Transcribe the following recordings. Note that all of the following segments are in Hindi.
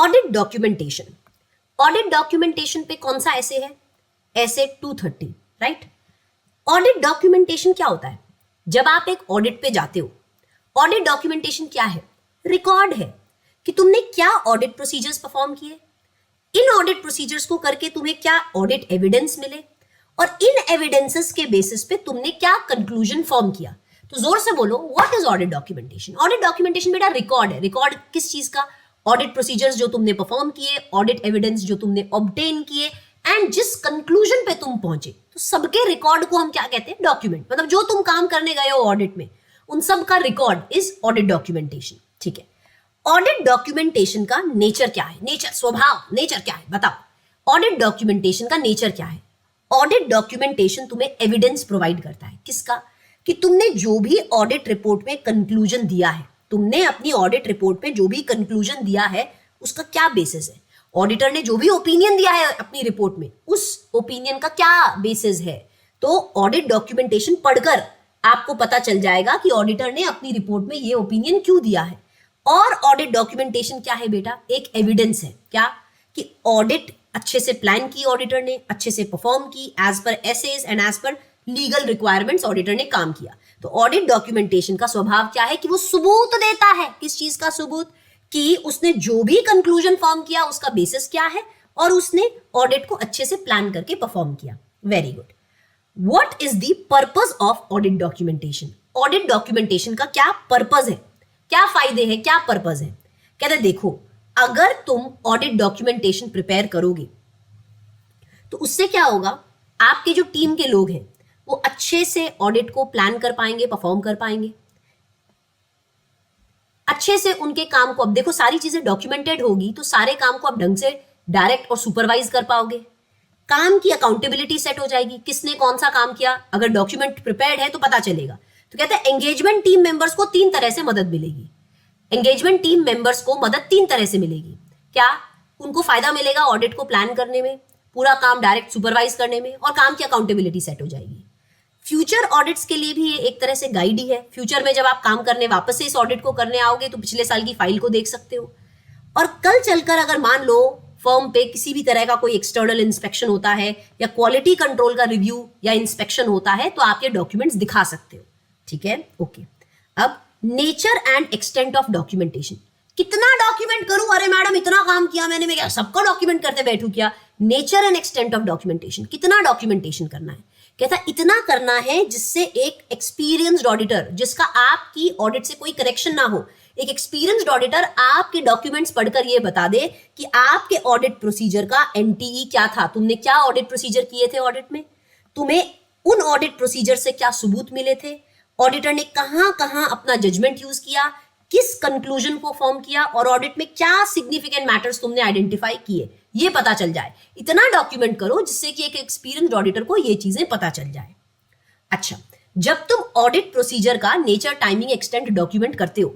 Audit documentation. ऑडिट डॉक्यूमेंटेशन पे कौन सा ऐसे है? ऐसे 230, राइट। ऑडिट डॉक्यूमेंटेशन क्या होता है? जब आप एक ऑडिट पे जाते हो, ऑडिट डॉक्यूमेंटेशन क्या है? रिकॉर्ड है कि तुमने क्या ऑडिट प्रोसीजर्स परफॉर्म किए, इन ऑडिट प्रोसीजर्स को करके तुम्हें क्या ऑडिट एविडेंस मिले, और इन एविडेंसेस के बेसिस पे तुमने क्या कंक्लूजन फॉर्म किया। तो जोर से बोलो, what is audit documentation? Audit documentation बेटा रिकॉर्ड है। रिकॉर्ड किस चीज का? ऑडिट प्रोसीजर्स जो तुमने परफॉर्म किए, ऑडिट एविडेंस जो तुमने ऑब्टेन किए, एंड जिस कंक्लूजन पे तुम पहुंचे, तो सबके रिकॉर्ड को हम क्या कहते हैं? डॉक्यूमेंट। मतलब जो तुम काम करने गए हो ऑडिट में, उन सब का रिकॉर्ड इज ऑडिट डॉक्यूमेंटेशन। ठीक है, ऑडिट डॉक्यूमेंटेशन का नेचर क्या है? नेचर, स्वभाव, नेचर क्या है बताओ। ऑडिट डॉक्यूमेंटेशन का नेचर क्या है? ऑडिट डॉक्यूमेंटेशन तुम्हें एविडेंस प्रोवाइड करता है। किसका? कि तुमने जो भी ऑडिट रिपोर्ट में कंक्लूजन दिया है, तुमने अपनी ऑडिट रिपोर्ट में जो भी कंक्लूजन दिया है, उसका क्या बेसिस है? ऑडिटर ने जो भी ओपिनियन दिया है अपनी रिपोर्ट में, उस ओपिनियन का क्या बेसिस है? तो ऑडिट डॉक्यूमेंटेशन पढ़कर आपको पता चल जाएगा कि ऑडिटर ने अपनी रिपोर्ट में ये ओपिनियन क्यों दिया है। और ऑडिट डॉक्यूमेंटेशन क्या है बेटा? एक एविडेंस है। क्या? कि ऑडिट अच्छे से प्लान की, ऑडिटर ने अच्छे से परफॉर्म की, as per AS's and as per legal requirements auditor ने काम किया। तो ऑडिट डॉक्यूमेंटेशन का स्वभाव क्या है? कि वो सबूत देता है। किस चीज का सबूत? कि उसने जो भी कंक्लूजन फॉर्म किया उसका बेसिस क्या है, और उसने ऑडिट को अच्छे से प्लान करके परफॉर्म किया। Very good. What is the purpose of audit documentation? Audit documentation का क्या पर्पस है, क्या फायदे हैं, क्या पर्पस है? कहते देखो, अगर तुम ऑडिट डॉक्यूमेंटेशन प्रिपेयर करोगे तो उससे क्या होगा? आपके जो टीम के लोग हैं वो अच्छे से ऑडिट को प्लान कर पाएंगे, परफॉर्म कर पाएंगे, अच्छे से उनके काम को। अब देखो, सारी चीजें डॉक्यूमेंटेड होगी तो सारे काम को आप ढंग से डायरेक्ट और सुपरवाइज कर पाओगे। काम की अकाउंटेबिलिटी सेट हो जाएगी, किसने कौन सा काम किया। अगर डॉक्यूमेंट प्रिपेयर्ड है तो पता चलेगा। तो कहते हैं एंगेजमेंट टीम मेंबर्स को 3 तरह से मदद मिलेगी। एंगेजमेंट टीम मेंबर्स को मदद 3 तरह से मिलेगी। क्या? उनको फायदा मिलेगा ऑडिट को प्लान करने में, पूरा काम डायरेक्ट सुपरवाइज करने में, और काम की अकाउंटेबिलिटी सेट हो जाएगी। फ्यूचर ऑडिट्स के लिए भी ये एक तरह से गाइड ही है। फ्यूचर में जब आप काम करने वापस से इस ऑडिट को करने आओगे तो पिछले साल की फाइल को देख सकते हो। और कल चलकर अगर मान लो फर्म पे किसी भी तरह का कोई एक्सटर्नल इंस्पेक्शन होता है या क्वालिटी कंट्रोल का रिव्यू या इंस्पेक्शन होता है, तो आप ये डॉक्यूमेंट्स दिखा सकते हो। ठीक है, ओके। अब nature and extent of documentation. कितना डॉक्यूमेंट करूं? अरे मैडम इतना काम किया मैंने, मैं क्या सबका डॉक्यूमेंट करते बैठूं क्या? Nature and extent of documentation. कितना डॉक्यूमेंटेशन करना है? कहता इतना करना है जिससे एक एक्सपीरियंस्ड ऑडिटर, जिसका आपकी ऑडिट से कोई कनेक्शन ना हो, एक एक्सपीरियंस्ड ऑडिटर आपके डॉक्यूमेंट्स पढ़कर ये बता दे कि आपके ऑडिट प्रोसीजर का एनटीई क्या था, तुमने क्या ऑडिट प्रोसीजर किए थे ऑडिट में, तुम्हें उन ऑडिट प्रोसीजर से क्या सबूत मिले थे, ऑडिटर ने कहां कहां अपना जजमेंट यूज किया, किस कंक्लूजन को फॉर्म किया, और ऑडिट में क्या सिग्निफिकेंट मैटर्स तुमने आइडेंटिफाई किए, ये पता चल जाए। इतना डॉक्यूमेंट करो जिससे कि एक एक्सपीरियंस्ड ऑडिटर को ये चीजें पता चल जाए। अच्छा, जब तुम ऑडिट प्रोसीजर का नेचर, टाइमिंग, एक्सटेंट डॉक्यूमेंट करते हो,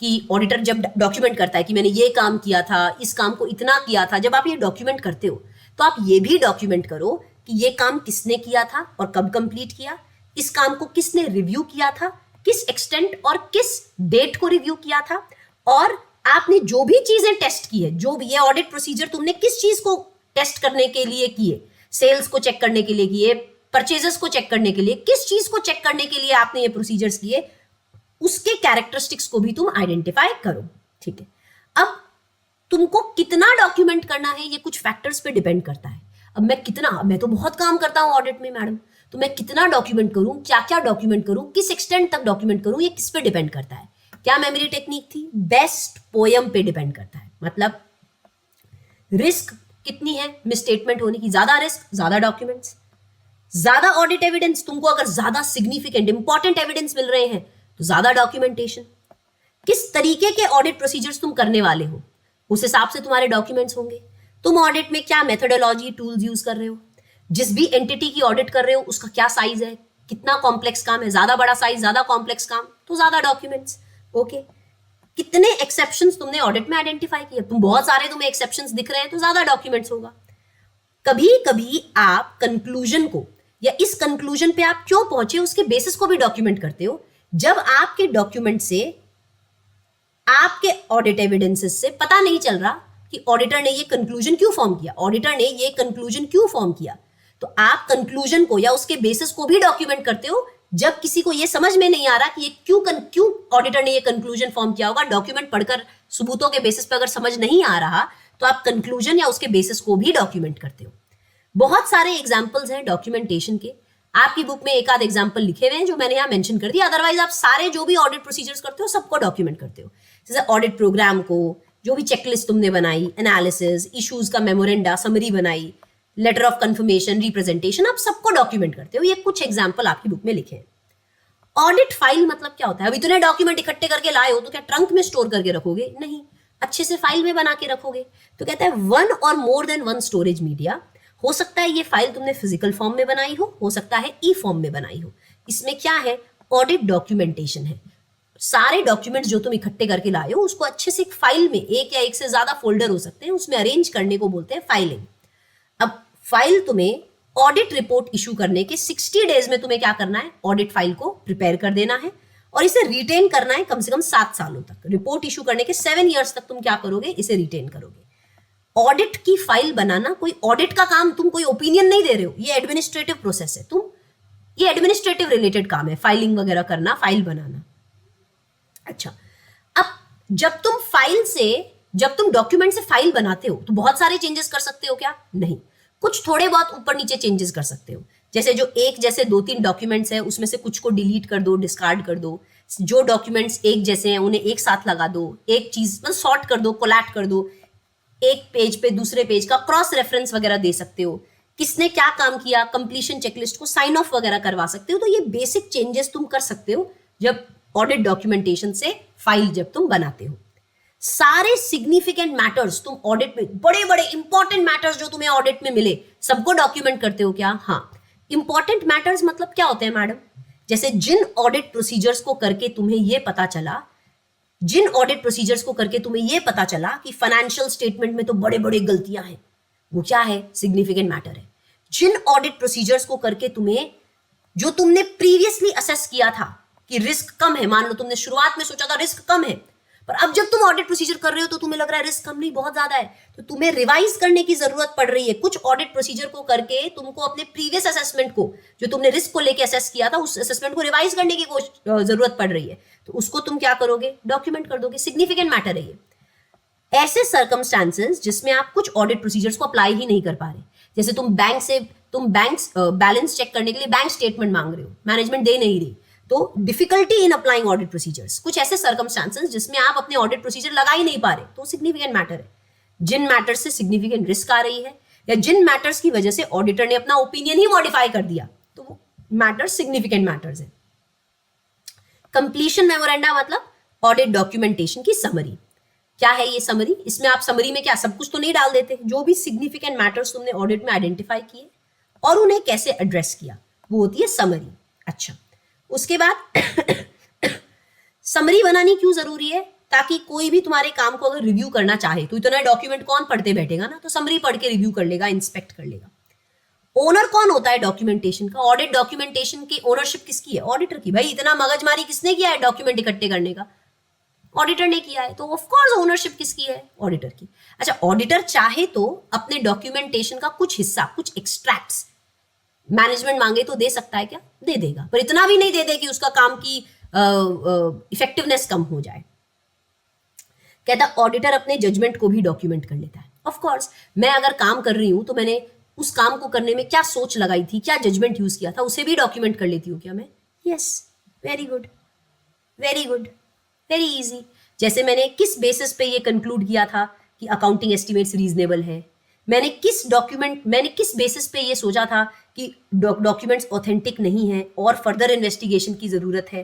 कि ऑडिटर जब डॉक्यूमेंट करता है कि मैंने ये काम किया था, इस काम को इतना किया था, जब आप ये डॉक्यूमेंट करते हो तो आप ये भी डॉक्यूमेंट करो कि ये काम किसने किया था और कब कंप्लीट किया, इस काम को किसने रिव्यू किया था, किस एक्सटेंट और किस डेट को रिव्यू किया था, और आपने जो भी चीजें टेस्ट की है, जो भी ये ऑडिट प्रोसीजर तुमने किस चीज को टेस्ट करने के लिए किए, सेल्स को चेक करने के लिए किए, परचेजेस को चेक करने के लिए, किस चीज को चेक करने के लिए आपने ये प्रोसीजर्स किए, उसके कैरेक्टरिस्टिक्स को भी तुम आइडेंटिफाई करो। ठीक है, अब तुमको कितना डॉक्यूमेंट करना है ये कुछ फैक्टर्स पे डिपेंड करता है। अब मैं तो बहुत काम करता हूं ऑडिट में मैडम, तो मैं कितना डॉक्यूमेंट करूं, क्या क्या डॉक्यूमेंट करूं, किस एक्सटेंट तक डॉक्यूमेंट करूं, ये किस पे डिपेंड करता है। क्या मेमोरी टेक्निक थी? बेस्ट पोयम पे डिपेंड करता है। मतलब रिस्क कितनी है मिसस्टेटमेंट होने की, ज्यादा रिस्क ज्यादा डॉक्यूमेंट्स, ज्यादा ऑडिट एविडेंस, तुमको अगर ज्यादा सिग्निफिकेंट इंपॉर्टेंट एविडेंस मिल रहे हैं तो ज्यादा डॉक्यूमेंटेशन। किस तरीके के ऑडिट प्रोसीजर्स तुम करने वाले हो उस हिसाब से तुम्हारे डॉक्यूमेंट्स होंगे। तुम ऑडिट में क्या मेथोडोलॉजी, टूल्स यूज कर रहे हो, जिस भी एंटिटी की ऑडिट कर रहे हो उसका क्या साइज है, कितना कॉम्प्लेक्स काम है, ज्यादा बड़ा साइज, ज्यादा कॉम्प्लेक्स काम तो ज्यादा डॉक्यूमेंट्स। ओके, कितने एक्सेप्शंस तुमने ऑडिट में आइडेंटिफाई किए, तुम बहुत सारे तुम्हें एक्सेप्शंस दिख रहे हैं तो ज्यादा डॉक्यूमेंट्स होगा। कभी कभी आप कंक्लूजन को या इस कंक्लूजन पे आप क्यों पहुंचे उसके बेसिस को भी डॉक्यूमेंट करते हो। जब आपके डॉक्यूमेंट से, आपके ऑडिट एविडेंसेस से पता नहीं चल रहा कि ऑडिटर ने ये कंक्लूजन क्यों फॉर्म किया, ऑडिटर ने ये कंक्लूजन क्यों फॉर्म किया। तो आप कंक्लूजन को या उसके बेसिस को भी डॉक्यूमेंट करते हो। जब किसी को ये समझ में नहीं आ रहा कि ये क्यों ऑडिटर ने ये कंक्लूजन फॉर्म किया होगा, डॉक्यूमेंट पढ़कर सबूतों के बेसिस पर अगर समझ नहीं आ रहा तो आप कंक्लूजन या उसके बेसिस को भी डॉक्यूमेंट करते हो। बहुत सारे एग्जाम्पल्स हैं डॉक्यूमेंटेशन के, आपकी बुक में एक आध एग्जाम्पल लिखे हुए हैं जो मैंने यहाँ मेंशन कर दिया। अदरवाइज आप सारे जो भी ऑडिट प्रोसीजर्स करते हो सबको डॉक्यूमेंट करते हो। जैसे ऑडिट प्रोग्राम को, जो भी चेकलिस्ट तुमने बनाई, एनालिसिस, इश्यूज का मेमोरेंडा, समरी बनाई, लेटर ऑफ कंफर्मेशन, रिप्रेजेंटेशन, आप सबको डॉक्यूमेंट करते हो। ये कुछ एग्जाम्पल आपकी बुक में लिखे हैं। ऑडिट फाइल मतलब क्या होता है? अभी इतने डॉक्यूमेंट इकट्ठे करके लाए हो तो क्या ट्रंक में स्टोर करके रखोगे? नहीं, अच्छे से फाइल में बना के रखोगे। तो कहता है वन और more than one storage media. हो सकता है ये फाइल तुमने फिजिकल फॉर्म में बनाई हो सकता है ई फॉर्म में बनाई हो। इसमें क्या है? ऑडिट डॉक्यूमेंटेशन है। सारे डॉक्यूमेंट्स जो तुम इकट्ठे करके लाए हो उसको अच्छे से एक फाइल में, एक या एक से ज्यादा फोल्डर हो सकते हैं, उसमें अरेंज करने को बोलते हैं फाइलिंग। अब फाइल तुम्हें ऑडिट रिपोर्ट इशू करने के 60 डेज में तुम्हें क्या करना है? ऑडिट फाइल को प्रिपेयर कर देना है और इसे रिटेन करना है कम से कम 7 सालों तक। रिपोर्ट इशू करने के 7 ईयर्स तक तुम क्या करोगे? इसे रिटेन करोगे। ऑडिट की फाइल बनाना कोई ऑडिट का काम, तुम कोई ओपिनियन नहीं दे रहे हो, ये एडमिनिस्ट्रेटिव प्रोसेस है। ये एडमिनिस्ट्रेटिव रिलेटेड काम है, फाइलिंग वगैरह करना, फाइल बनाना। अच्छा, अब जब तुम डॉक्यूमेंट से फाइल बनाते हो तो बहुत सारे चेंजेस कर सकते हो क्या? नहीं, कुछ थोड़े बहुत ऊपर नीचे चेंजेस कर सकते हो। जैसे जो जैसे 2-3 डॉक्यूमेंट्स है उसमें से कुछ को डिलीट कर दो, डिस्कार्ड कर दो। जो डॉक्यूमेंट्स एक जैसे हैं उन्हें एक साथ लगा दो, एक चीज मतलब सॉर्ट कर दो, कोलैट कर दो, एक पेज पे दूसरे पेज का क्रॉस रेफरेंस वगैरह दे सकते हो। किसने क्या काम किया, कंप्लीशन चेकलिस्ट को साइन ऑफ वगैरह करवा सकते हो। तो ये बेसिक चेंजेस तुम कर सकते हो जब ऑडिट डॉक्यूमेंटेशन से फाइल जब तुम बनाते हो। सारे सिग्निफिकेंट मैटर्स तुम ऑडिट में, बड़े बड़े इंपॉर्टेंट मैटर्स जो तुम्हें ऑडिट में मिले सबको डॉक्यूमेंट करते हो क्या? हाँ। इंपॉर्टेंट मैटर्स मतलब क्या होते हैं मैडम? जैसे जिन ऑडिट प्रोसीजर्स को करके तुम्हें यह पता चला कि फाइनेंशियल स्टेटमेंट में तो बड़े बड़े गलतियां हैं, वो क्या है? सिग्निफिकेंट मैटर है। जिन ऑडिट प्रोसीजर्स को करके जो तुमने प्रीवियसली असेस किया था कि रिस्क कम है, मान लो तुमने शुरुआत में सोचा था रिस्क कम है, पर अब जब तुम ऑडिट प्रोसीजर कर रहे हो तो तुम्हें लग रहा है रिस्क कम नहीं, बहुत ज्यादा है, तो तुम्हें रिवाइज करने की जरूरत पड़ रही है। कुछ ऑडिट प्रोसीजर को करके तुमको अपने प्रीवियस असेसमेंट को, जो तुमने रिस्क को लेके असेस किया था, उस असेसमेंट को रिवाइज करने की जरूरत पड़ रही है, तो उसको तुम क्या करोगे? डॉक्यूमेंट कर दोगे। सिग्निफिकेंट मैटर है ये। ऐसे सर्कमस्टांसेस जिसमें आप कुछ ऑडिट प्रोसीजर्स को अप्लाई ही नहीं कर पा रहे, जैसे तुम बैंक बैलेंस चेक करने के लिए बैंक स्टेटमेंट मांग रहे हो, मैनेजमेंट दे नहीं रही, तो difficulty in applying audit procedures, कुछ ऐसे सर्कमस्टांसेस जिसमें आप अपने ऑडिट प्रोसीजर लगा ही नहीं पा रहे, तो सिग्निफिकेंट मैटर है। जिन मैटर्स से सिग्निफिकेंट रिस्क आ रही है या जिन मैटर्स की वजह से ऑडिटर ने अपना ओपिनियन ही मॉडिफाई कर दिया, तो वो मैटर्स सिग्निफिकेंट मैटर्स है। कंप्लीशन मेमोरेंडा मतलब ऑडिट डॉक्यूमेंटेशन की समरी। क्या है ये समरी? इसमें आप समरी में क्या सब कुछ तो नहीं डाल देते, जो भी सिग्निफिकेंट मैटर्स तुमने ऑडिट में आइडेंटिफाई किए और उन्हें कैसे एड्रेस किया, वो होती है समरी। अच्छा, उसके बाद समरी बनानी क्यों जरूरी है? ताकि कोई भी तुम्हारे काम को अगर रिव्यू करना चाहे, तो इतना डॉक्यूमेंट कौन पढ़ते बैठेगा ना, तो समरी पढ़ के रिव्यू कर लेगा, इंस्पेक्ट कर लेगा। ओनर कौन होता है डॉक्यूमेंटेशन का? ऑडिट डॉक्यूमेंटेशन की ओनरशिप किसकी है? ऑडिटर की। भाई इतना मगजमारी किसने किया है डॉक्यूमेंट इकट्ठे करने का? ऑडिटर ने किया है, तो ऑफ कोर्स ओनरशिप किसकी है? ऑडिटर की। अच्छा, ऑडिटर चाहे तो अपने डॉक्यूमेंटेशन का कुछ हिस्सा, कुछ एक्सट्रैक्ट्स मैनेजमेंट मांगे तो दे सकता है क्या? दे देगा, पर इतना भी नहीं दे दे कि उसका काम की इफेक्टिवनेस कम हो जाए। कहता ऑडिटर अपने जजमेंट को भी डॉक्यूमेंट कर लेता है। ऑफ कोर्स, मैं अगर काम कर रही हूं तो मैंने उस काम को करने में क्या सोच लगाई थी, क्या जजमेंट यूज किया था, उसे भी डॉक्यूमेंट कर लेती हूँ क्या मैं? Yes, very good, very good, very easy. जैसे मैंने किस बेसिस पे ये कंक्लूड किया था कि अकाउंटिंग एस्टिमेट्स रीजनेबल है, मैंने किस बेसिस पे ये सोचा था कि डॉक्यूमेंट्स ऑथेंटिक नहीं है और फर्दर इन्वेस्टिगेशन की जरूरत है,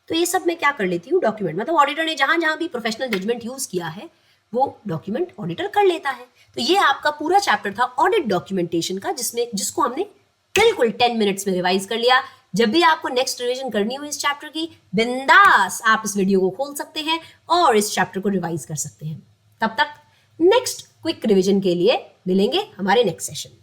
तो ये सब मैं क्या कर लेती हूँ? डॉक्यूमेंट। मतलब ऑडिटर ने जहां जहां भी प्रोफेशनल जजमेंट यूज किया है वो डॉक्यूमेंट ऑडिटर कर लेता है। तो ये आपका पूरा चैप्टर था ऑडिट डॉक्यूमेंटेशन का, जिसको हमने बिल्कुल 10 मिनट्स में रिवाइज कर लिया। जब भी आपको नेक्स्ट रिवीजन करनी हो इस चैप्टर की, बिंदास आप इस वीडियो को खोल सकते हैं और इस चैप्टर को रिवाइज कर सकते हैं। तब तक नेक्स्ट क्विक रिवीजन के लिए मिलेंगे हमारे नेक्स्ट सेशन में।